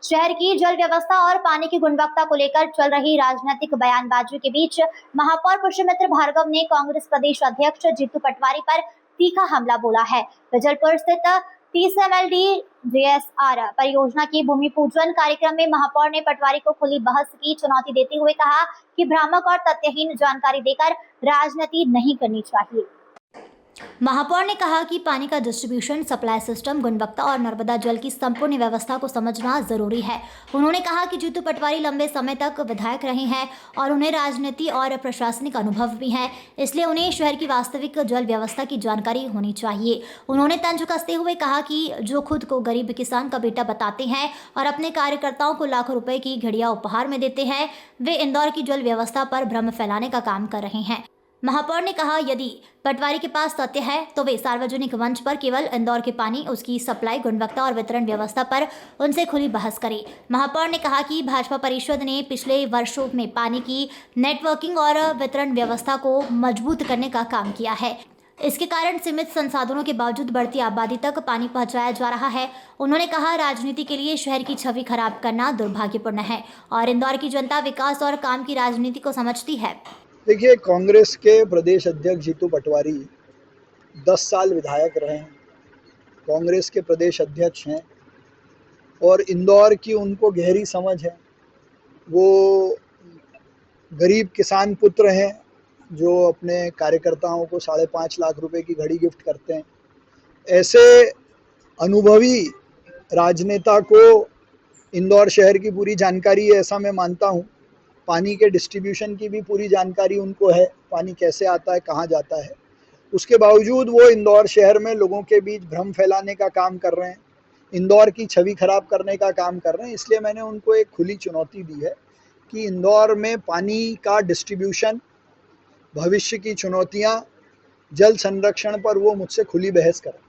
शहर की जल व्यवस्था और पानी की गुणवत्ता को लेकर चल रही राजनीतिक बयानबाजी के बीच महापौर पुष्यमित्र भार्गव ने कांग्रेस प्रदेश अध्यक्ष जीतू पटवारी पर तीखा हमला बोला है। जबलपुर स्थित 30 MLD JSR परियोजना की भूमि पूजन कार्यक्रम में महापौर ने पटवारी को खुली बहस की चुनौती देते हुए कहा कि भ्रामक और तथ्यहीन जानकारी देकर राजनीति नहीं करनी चाहिए। महापौर ने कहा कि पानी का डिस्ट्रीब्यूशन, सप्लाई सिस्टम, गुणवत्ता और नर्मदा जल की संपूर्ण व्यवस्था को समझना जरूरी है। उन्होंने कहा कि जीतू पटवारी लंबे समय तक विधायक रहे हैं और उन्हें राजनीति और प्रशासनिक अनुभव भी है, इसलिए उन्हें शहर की वास्तविक जल व्यवस्था की जानकारी होनी चाहिए। उन्होंने तंज कसते हुए कहा कि जो खुद को गरीब किसान का बेटा बताते हैं और अपने कार्यकर्ताओं को लाखों रुपए की घड़ियां उपहार में देते हैं, वे इंदौर की जल व्यवस्था पर भ्रम फैलाने का काम कर रहे हैं। महापौर ने कहा, यदि पटवारी के पास तथ्य है तो वे सार्वजनिक मंच पर केवल इंदौर के पानी, उसकी सप्लाई, गुणवत्ता और वितरण व्यवस्था पर उनसे खुली बहस करें। महापौर ने कहा कि भाजपा परिषद ने पिछले वर्षों में पानी की नेटवर्किंग और वितरण व्यवस्था को मजबूत करने का काम किया है। इसके कारण सीमित संसाधनों के बावजूद बढ़ती आबादी तक पानी पहुंचाया जा रहा है। उन्होंने कहा, राजनीति के लिए शहर की छवि खराब करना दुर्भाग्यपूर्ण है और इंदौर की जनता विकास और काम की राजनीति को समझती है। देखिए, कांग्रेस के प्रदेश अध्यक्ष जीतू पटवारी 10 साल विधायक रहे हैं, कांग्रेस के प्रदेश अध्यक्ष हैं और इंदौर की उनको गहरी समझ है। वो गरीब किसान पुत्र हैं जो अपने कार्यकर्ताओं को 5.5 लाख रुपए की घड़ी गिफ्ट करते हैं। ऐसे अनुभवी राजनेता को इंदौर शहर की पूरी जानकारी है, ऐसा मैं मानता हूँ। पानी के डिस्ट्रीब्यूशन की भी पूरी जानकारी उनको है, पानी कैसे आता है, कहाँ जाता है। उसके बावजूद वो इंदौर शहर में लोगों के बीच भ्रम फैलाने का काम कर रहे हैं, इंदौर की छवि खराब करने का काम कर रहे हैं। इसलिए मैंने उनको एक खुली चुनौती दी है कि इंदौर में पानी का डिस्ट्रीब्यूशन, भविष्य की चुनौतियाँ, जल संरक्षण पर वो मुझसे खुली बहस करें।